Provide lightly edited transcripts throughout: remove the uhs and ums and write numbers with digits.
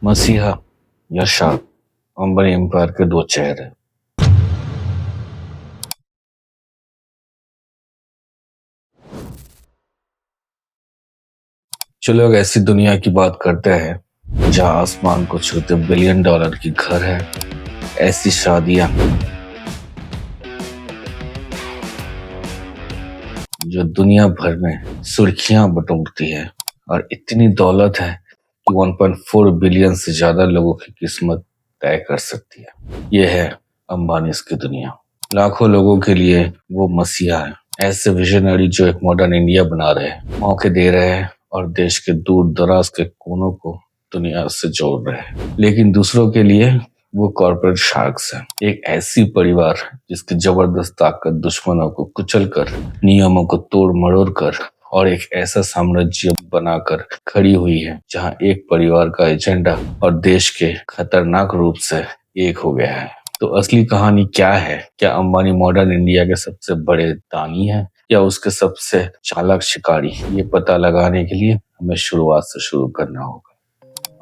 मसीहा या शाह, अंबानी एम्पायर के दो चेहरे। चलो एक ऐसी दुनिया की बात करते हैं जहां आसमान को छूते बिलियन डॉलर की घर है। ऐसी शादियां जो दुनिया भर में सुर्खियां बटोरती है, और इतनी दौलत है कि 1.4 बिलियन से ज्यादा लोगों की किस्मत तय कर सकती है। यह है अंबानी की दुनिया। लाखों लोगों के लिए वो मसीहा है, ऐसे विजनरी जो एक मॉडर्न इंडिया बना रहे हैं, मौके दे रहे हैं और देश के दूर दराज के कोनों को दुनिया से जोड़ रहे हैं। लेकिन दूसरों के लिए वो कॉर्पोरेट शार्क्स है, एक ऐसी परिवार जिसकी जबरदस्त ताकत दुश्मनों को कुचल कर, नियमों को तोड़ मरोड़ कर और एक ऐसा साम्राज्य बनाकर खड़ी हुई है जहां एक परिवार का एजेंडा और देश के खतरनाक रूप से एक हो गया है। तो असली कहानी क्या है? क्या अंबानी मॉडर्न इंडिया के सबसे बड़े दानी है या उसके सबसे चालाक शिकारी? ये पता लगाने के लिए हमें शुरुआत से शुरू करना होगा।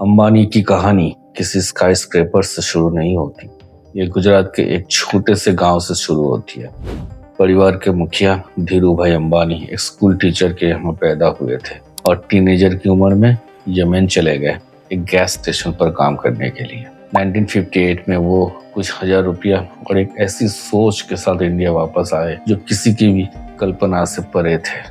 अंबानी की कहानी किसी स्काई स्क्रैपर से शुरू नहीं होती। ये गुजरात के एक छोटे से गांव से शुरू होती है। परिवार के मुखिया धीरू भाई अंबानी एक स्कूल टीचर के यहाँ पैदा हुए थे और टीनेजर की उम्र में यमन चले गए एक गैस स्टेशन पर काम करने के लिए। 1958 में वो कुछ हजार रुपया और एक ऐसी सोच के साथ इंडिया वापस आए जो किसी की भी कल्पना से परे थे।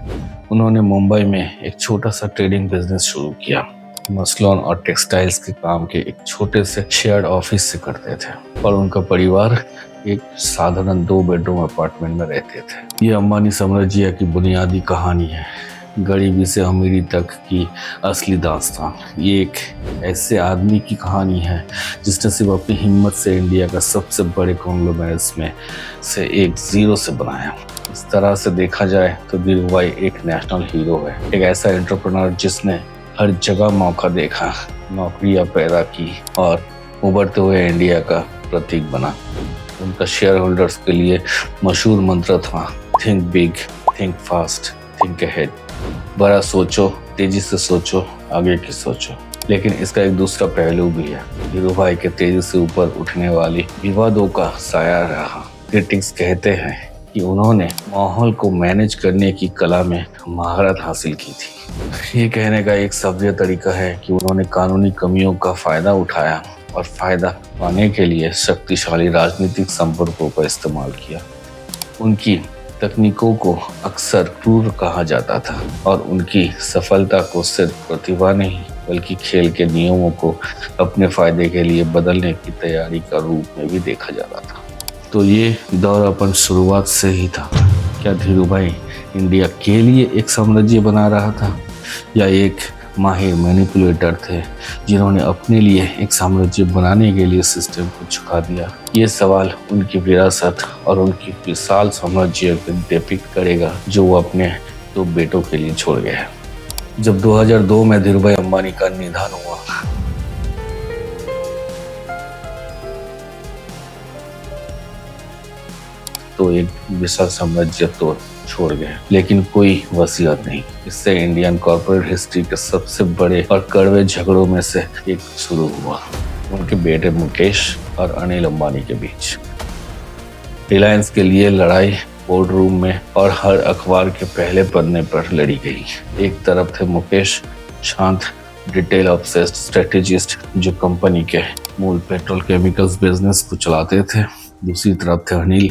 उन्होंने मुंबई में एक छोटा सा ट्रेडिंग बिजनेस शुरू किया। मसलोन और टेक्सटाइल्स के काम के एक छोटे से शेयर्ड ऑफिस से करते थे और उनका परिवार एक साधारण 2 बेडरूम अपार्टमेंट में रहते थे। ये अंबानी साम्राज्य की बुनियादी कहानी है, गरीबी से अमीरी तक की असली दास्तान। ये एक ऐसे आदमी की कहानी है जिसने सिर्फ अपनी हिम्मत से इंडिया का सबसे बड़े कॉन्ग्लोमरेट्स में से एक जीरो से बनाया। इस तरह से देखा जाए तो धीरू भाई एक नेशनल हीरो है, एक ऐसा एंटरप्रेन्योर जिसने हर जगह मौका देखा, नौकरियां पैदा की और उभरते हुए इंडिया का प्रतीक बना। उनका शेयर होल्डर्स के लिए मशहूर मंत्र था, think big, think fast, think ahead. बड़ा सोचो, तेजी से सोचो, आगे की सोचो। लेकिन इसका एक दूसरा पहलू भी है। धीरू भाई के तेजी से ऊपर उठने वाली विवादों का साया रहा। क्रिटिक्स कहते हैं कि उन्होंने माहौल को मैनेज करने की कला में महारत हासिल की थी। ये कहने का एक सभ्य तरीका है कि उन्होंने कानूनी कमियों का फायदा उठाया और फायदा पाने के लिए शक्तिशाली राजनीतिक संपर्कों का इस्तेमाल किया। उनकी तकनीकों को अक्सर क्रूर कहा जाता था और उनकी सफलता को सिर्फ प्रतिभा नहीं बल्कि खेल के नियमों को अपने फायदे के लिए बदलने की तैयारी का रूप में भी देखा जाता था। तो ये दौर अपन शुरुआत से ही था। क्या धीरू भाई इंडिया के लिए एक साम्राज्य बना रहा था या एक माहिर मैनिपुलेटर थे जिन्होंने अपने लिए एक साम्राज्य बनाने के लिए सिस्टम को झुका दिया? ये सवाल उनकी विरासत और उनकी विशाल साम्राज्य को डिपिक्ट करेगा जो वो अपने 2 बेटों के लिए छोड़ गए। जब 2002 में धीरू भाई अंबानी का निधन हुआ तो एक विशाल साम्राज्य तो छोड़ गए, लेकिन कोई वसीयत नहीं। इससे इंडियन कॉर्पोरेट हिस्ट्री के सबसे बड़े और कड़वे झगड़ों में से एक शुरू हुआ, उनके बेटे मुकेश और अनिल अंबानी के बीच। रिलायंस के लिए लड़ाई बोर्ड रूम में और हर अखबार के पहले पन्ने पर लड़ी गई। एक तरफ थे मुकेश, शांत, डिटेल ऑब्सेस्ड स्ट्रेटेजिस्ट जो कंपनी के मूल पेट्रोल केमिकल्स बिजनेस को चलाते थे। दूसरी तरफ थे अनिल,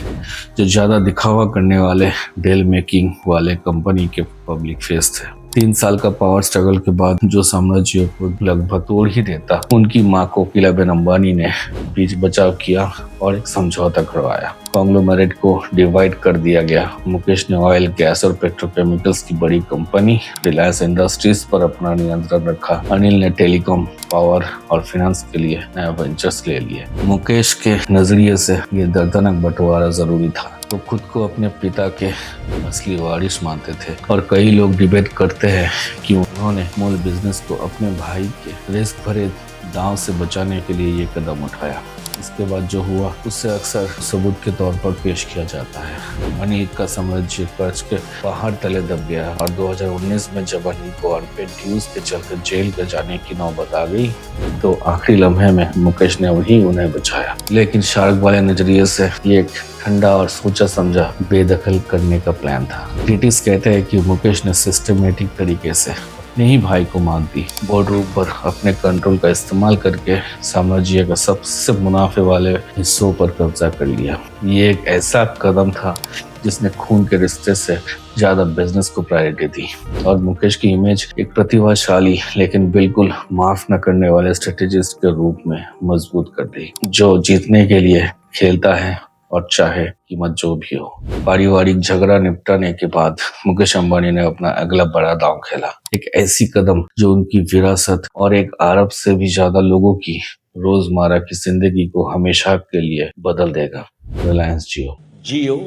जो ज्यादा दिखावा करने वाले डील मेकिंग वाले कंपनी के पब्लिक फेस थे। 3 साल का पावर स्ट्रगल के बाद जो साम्राज्य को लगभग तोड़ ही देता, उनकी मां कोकिलाबेन अंबानी ने बीच बचाव किया और एक समझौता करवाया। कॉन्ग्लोमरेट को डिवाइड कर दिया गया। मुकेश ने ऑयल, गैस और पेट्रोकेमिकल्स की बड़ी कंपनी रिलायंस इंडस्ट्रीज पर अपना नियंत्रण रखा। अनिल ने टेलीकॉम, पावर और फाइनेंस के लिए नया वेंचर्स ले लिए। मुकेश के नजरिए से ये दर्दनाक बंटवारा जरूरी था, तो खुद को अपने पिता के असली वारिस मानते थे और कई लोग डिबेट करते हैं कि उन्होंने मूल बिजनेस को अपने भाई के रिस्क भरे दांव से बचाने के लिए ये कदम उठाया। इसके बाद जो हुआ उससे अक्सर सबूत के तौर पर पेश किया जाता है। अनीक का साम्राज्य कर्ज के पहाड़ तले दब गया और 2019 में जब अनीक को अनपेड ड्यूज के चलते जेल में जाने की नौबत आ गई तो आखिरी लम्हे में मुकेश ने वही उन्हें बचाया। लेकिन शार्क वाले नजरिए से ये एक ठंडा और सोचा समझा बेदखल करने का प्लान था। क्रिटिक्स कहते हैं कि मुकेश ने सिस्टमेटिक तरीके से अपने ही भाई को मात दी, बोर्ड रूम पर अपने कंट्रोल का इस्तेमाल करके साम्राज्य का सबसे मुनाफे वाले हिस्सों पर कब्जा कर लिया। ये एक ऐसा कदम था जिसने खून के रिश्ते से ज्यादा बिजनेस को प्रायोरिटी दी और मुकेश की इमेज एक प्रतिभाशाली लेकिन बिल्कुल माफ न करने वाले स्ट्रेटेजिस्ट के रूप में मजबूत कर दी, जो जीतने के लिए खेलता है और चाहे कीमत जो भी हो। पारिवारिक झगड़ा निपटाने के बाद मुकेश अंबानी ने अपना अगला बड़ा दांव खेला, एक ऐसी कदम जो उनकी विरासत और एक अरब से भी ज्यादा लोगों की रोजमर्रा की जिंदगी को हमेशा के लिए बदल देगा। रिलायंस जियो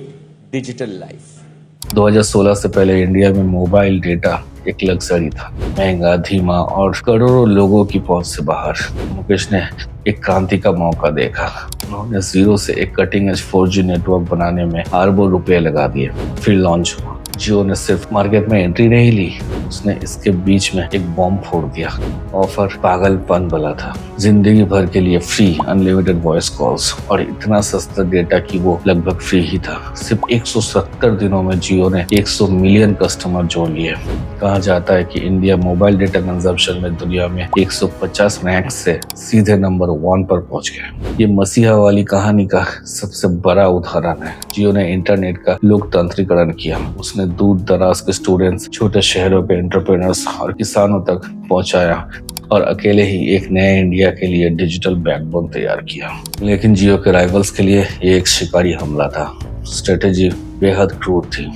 डिजिटल लाइफ। 2016 से पहले इंडिया में मोबाइल डेटा एक लग्जरी था, महंगा, धीमा और करोड़ों लोगों की पहुंच से बाहर। मुकेश ने एक क्रांति का मौका देखा। उन्होंने जीरो से एक कटिंग एज 4G नेटवर्क बनाने में अरबों रुपए लगा दिए। फिर लॉन्च हुआ। जियो ने सिर्फ मार्केट में एंट्री नहीं ली, उसने इसके बीच में एक बॉम्ब फोड़ दिया। ऑफर पागलपन वाला था, जिंदगी भर के लिए फ्री अनलिमिटेड वॉइस कॉल्स और इतना सस्ता डेटा कि वो लगभग फ्री ही था। सिर्फ 170 दिनों में जियो ने 100 मिलियन कस्टमर जोड़ लिए। कहा जाता है कि इंडिया मोबाइल डेटा कंजप्शन में दुनिया में 150 रैंक से सीधे नंबर 1 पर पहुंच गया। ये मसीहा वाली कहानी का सबसे बड़ा उदाहरण है। जियो ने इंटरनेट का लोकतांत्रिकरण किया। उसने दूर दराज के स्टूडेंट्स, छोटे शहरों के एंटरप्रेन्योर्स और किसानों तक पहुंचाया और अकेले ही एक नए इंडिया के लिए डिजिटल बैकबोन तैयार किया। लेकिन जियो के राइवल्स के लिए ये एक शिकारी हमला था। स्ट्रेटेजी बेहद क्रूर थी।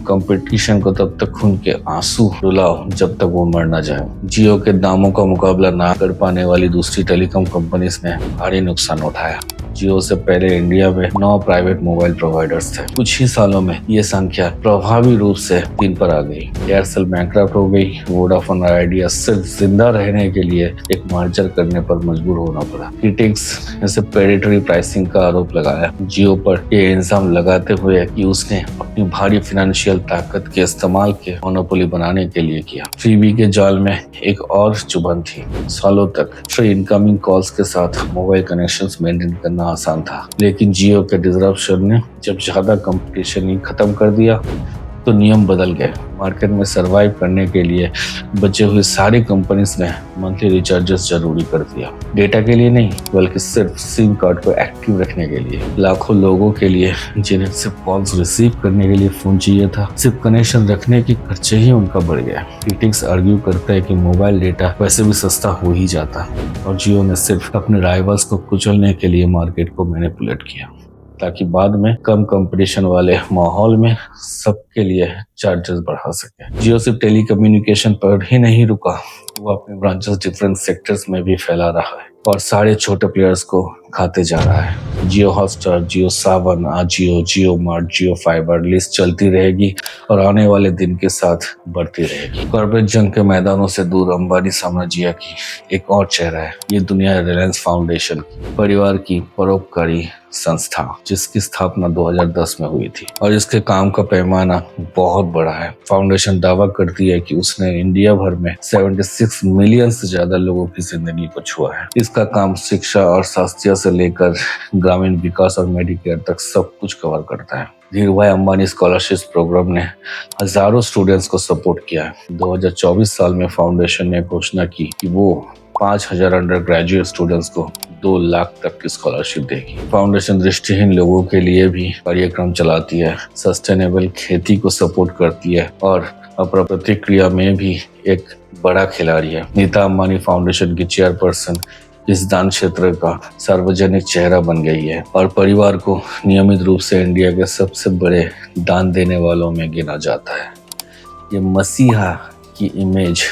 कंपटीशन को तब तक खून के आंसू रुलाओ जब तक वो मर न जाए। जियो के दामों का मुकाबला ना कर पाने वाली दूसरी टेलीकॉम कंपनीज ने भारी नुकसान उठाया। जियो से पहले इंडिया में 9 प्राइवेट मोबाइल प्रोवाइडर्स थे। कुछ ही सालों में ये संख्या प्रभावी रूप से 3 पर आ गई। एयरसेल बैंकक्रप्ट हो गई। वोडाफोन और आइडिया सिर्फ जिंदा रहने के लिए एक मर्जर करने पर मजबूर होना पड़ा। क्रिटिक्स इसे प्रेडेटरी प्राइसिंग का आरोप लगाया जियो पर, ये इल्जाम लगाते हुए कि उसने अपनी भारी फाइनेंशियल ताकत के इस्तेमाल के मोनोपोली बनाने के लिए किया। फ्रीबी के जाल में एक और चुभन थी। सालों तक फ्री इनकमिंग कॉल्स के साथ मोबाइल कनेक्शंस मेंटेन करना आसान था, लेकिन जियो के डिसरप्शन ने जब ज्यादा कंपटीशन ही खत्म कर दिया तो नियम बदल गए। मार्केट में सरवाइव करने के लिए बचे हुए सारी कंपनीज ने मंथली रिचार्जेस जरूरी कर दिया। डेटा के लिए नहीं, बल्कि सिर्फ सिम कार्ड को एक्टिव रखने के लिए। लाखों लोगों के लिए जिन्हें सिर्फ कॉल्स रिसीव करने के लिए फोन चाहिए था, सिर्फ कनेक्शन रखने के खर्चे ही उनका बढ़ गया। क्रिटिक्स आर्ग्यू करते हैं कि मोबाइल डेटा वैसे भी सस्ता हो ही जाता और जियो ने सिर्फ अपने राइवल्स को कुचलने के लिए मार्केट को मैनिपुलेट किया ताकि बाद में कम कंपटीशन वाले माहौल में सबके लिए चार्जेस बढ़ा सके। जियो सिर्फ टेलीकम्युनिकेशन पर ही नहीं रुका, वो अपने ब्रांचेस डिफरेंट सेक्टर्स में भी फैला रहा है और सारे छोटे प्लेयर्स को खाते जा रहा है। जियो हॉटस्टार, जियो सावन, आजियो, जियो मार्ट, जियो फाइबर, लिस्ट चलती रहेगी और आने वाले दिन के साथ बढ़ती रहेगी। कॉर्पोरेट जंग के मैदानों से दूर अंबानी साम्राज्य की एक और चेहरा है। ये दुनिया रिलायंस फाउंडेशन परिवार की परोपकारी संस्था, जिसकी स्थापना 2010 में हुई थी और इसके काम का पैमाना बहुत बड़ा है। फाउंडेशन दावा करती है कि उसने इंडिया भर में 76 मिलियन से ज्यादा लोगों की जिंदगी को छुआ है। इसका काम शिक्षा और स्वास्थ्य से लेकर ग्रामीण विकास और मेडिकेयर तक सब कुछ कवर करता है। धीरूभाई अंबानी स्कॉलरशिप प्रोग्राम ने हजारों स्टूडेंट्स को सपोर्ट किया है। 2024 साल में फाउंडेशन ने घोषणा की कि वो 5000 अंडर ग्रेजुएट स्टूडेंट्स को 2 लाख तक की स्कॉलरशिप देगी। फाउंडेशन दृष्टिहीन लोगों के लिए भी कार्यक्रम चलाती है, सस्टेनेबल खेती को सपोर्ट करती है और अपना प्रतिक्रिया में भी एक बड़ा खिलाड़ी है। नीता अंबानी फाउंडेशन की चेयरपर्सन इस दान क्षेत्र का सार्वजनिक चेहरा बन गई है और परिवार को नियमित रूप से इंडिया के सबसे बड़े दान देने वालों में गिना जाता है। ये मसीहा की इमेज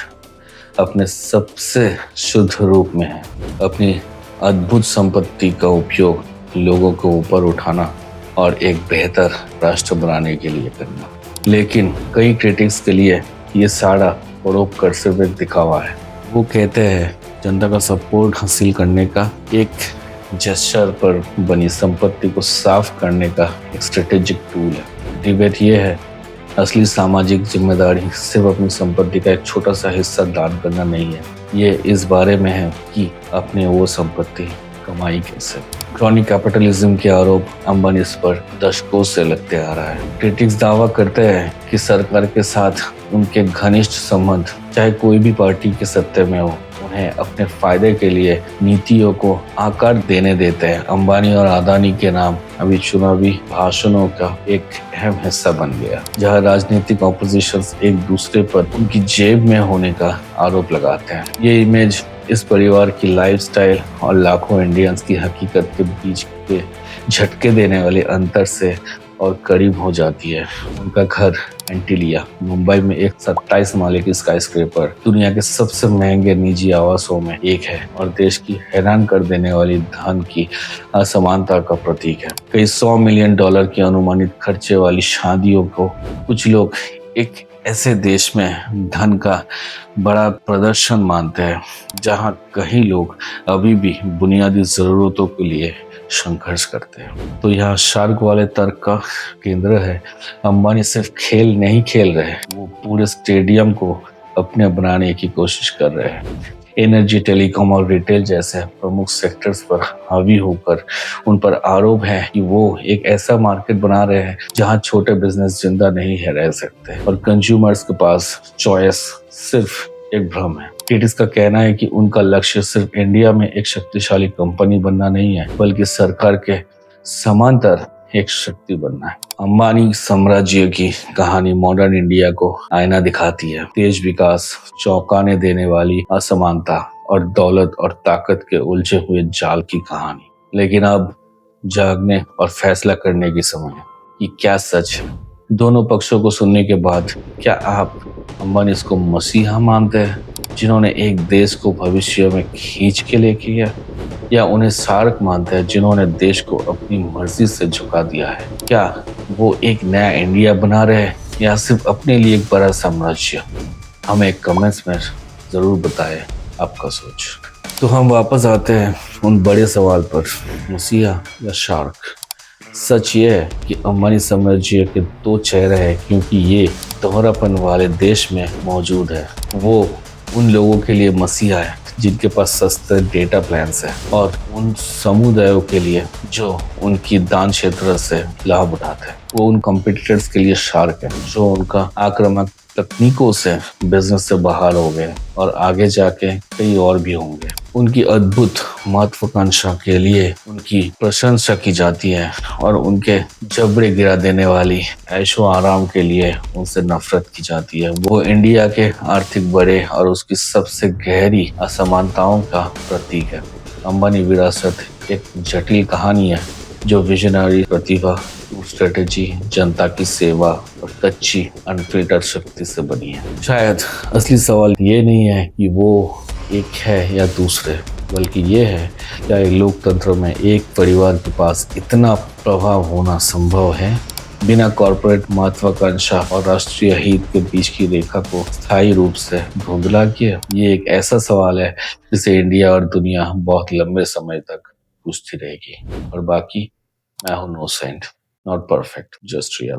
अपने सबसे शुद्ध रूप में है, अपनी अद्भुत संपत्ति का उपयोग लोगों को ऊपर उठाना और एक बेहतर राष्ट्र बनाने के लिए करना। लेकिन कई क्रिटिक्स के लिए ये सारा परोपकार सिर्फ एक दिखावा है। वो कहते हैं जनता का सपोर्ट हासिल करने का एक जेस्चर पर बनी संपत्ति को साफ करने का एक स्ट्रेटेजिक टूल है। डिबेट ये है, असली सामाजिक जिम्मेदारी सिर्फ अपनी संपत्ति का एक छोटा सा हिस्सा दान करना नहीं है, ये इस बारे में है कि अपने वो संपत्ति कमाई कैसे। क्रॉनिक कैपिटलिज्म के आरोप अंबानी पर दशकों से लगते आ रहा है। क्रिटिक्स दावा करते हैं कि सरकार के साथ उनके घनिष्ठ संबंध, चाहे कोई भी पार्टी के सत्ते में हो, उन्हें अपने फायदे के लिए नीतियों को आकार देने देते हैं। अंबानी और अदानी के नाम अभी चुनावी भाषणों का एक अहम हिस्सा बन गया, जहां राजनीतिक ऑपोजिशन एक दूसरे पर उनकी जेब में होने का आरोप लगाते हैं। ये इमेज इस परिवार की लाइफस्टाइल और लाखों इंडियंस की हकीकत के बीच के झटके देने वाले अंतर से और करीब हो जाती है। उनका घर एंटीलिया मुंबई में एक 27 माले की स्काईस्क्रेपर दुनिया के सबसे महंगे निजी आवासों में एक है और देश की हैरान कर देने वाली धन की असमानता का प्रतीक है। कई $100 मिलियन की अनुमानित खर्चे वाली शादियों को कुछ लोग एक ऐसे देश में धन का बड़ा प्रदर्शन मानते हैं, जहां कई लोग अभी भी बुनियादी जरूरतों के लिए संघर्ष करते हैं। तो यहाँ शार्क वाले तर्क का केंद्र है। अंबानी सिर्फ खेल नहीं खेल रहे, वो पूरे स्टेडियम को अपने बनाने की कोशिश कर रहे हैं। एनर्जी, टेलीकॉम और रिटेल जैसे प्रमुख सेक्टर्स पर हावी होकर उन पर आरोप है कि वो एक ऐसा मार्केट बना रहे हैं जहां छोटे बिजनेस जिंदा नहीं है रह सकते और कंज्यूमर्स के पास चॉइस सिर्फ एक भ्रम है। क्रिटिक्स का कहना है कि उनका लक्ष्य सिर्फ इंडिया में एक शक्तिशाली कंपनी बनना नहीं है, बल्कि सरकार के समांतर एक शक्ति बनना है। अंबानी साम्राज्य की कहानी मॉडर्न इंडिया को आईना दिखाती है। तेज विकास, चौंकाने देने वाली असमानता और दौलत और ताकत के उलझे हुए जाल की कहानी। लेकिन अब जागने और फैसला करने की समय है कि क्या सच है। दोनों पक्षों को सुनने के बाद क्या आप अंबानी को मसीहा मानते हैं, जिन्होंने एक देश को भविष्य में खींच के लेके गया, या उन्हें शार्क मानते हैं जिन्होंने देश को अपनी मर्जी से झुका दिया है? क्या वो एक नया इंडिया बना रहे हैं या सिर्फ अपने लिए एक बड़ा साम्राज्य? हमें कमेंट्स में जरूर बताएं आपका सोच। तो हम वापस आते हैं उन बड़े सवाल पर, मसीहा या शार्क। सच ये है कि अंबानी साम्राज्य के दो चेहरे हैं, क्योंकि ये दोहरापन वाले देश में मौजूद है। वो उन लोगों के लिए मसीहा है जिनके पास सस्ते डेटा प्लान्स है, और उन समुदायों के लिए जो उनकी दान क्षेत्र से लाभ उठाते हैं। वो उन कॉम्पिटिटर्स के लिए शार्क है जो उनका आक्रामक तकनीकों से बिजनेस से बाहर हो गए और आगे जाके कई और भी होंगे। उनकी अद्भुत महत्वाकांक्षा के लिए उनकी प्रशंसा की जाती है और उनके जबड़े गिरा देने वाली ऐशो आराम के लिए उनसे नफरत की जाती है। वो इंडिया के आर्थिक बड़े और उसकी सबसे गहरी असमानताओं का प्रतीक है। अंबानी विरासत एक जटिल कहानी है जो विजनरी प्रतिभा, स्ट्रेटेजी, जनता की सेवा और कच्ची अनफिल्टर्ड शक्ति से बनी है। शायद असली सवाल ये नहीं है कि वो एक है या दूसरे, बल्कि ये है क्या एक लोकतंत्र में एक परिवार के पास इतना प्रभाव होना संभव है बिना कॉरपोरेट महत्वाकांक्षा और राष्ट्रीय हित के बीच की रेखा को स्थायी रूप से धुंधला किया। ये एक ऐसा सवाल है जिसे इंडिया और दुनिया बहुत लंबे समय तक पूछती रहेगी। और बाकी, मैं हूं no saint, not perfect, just real.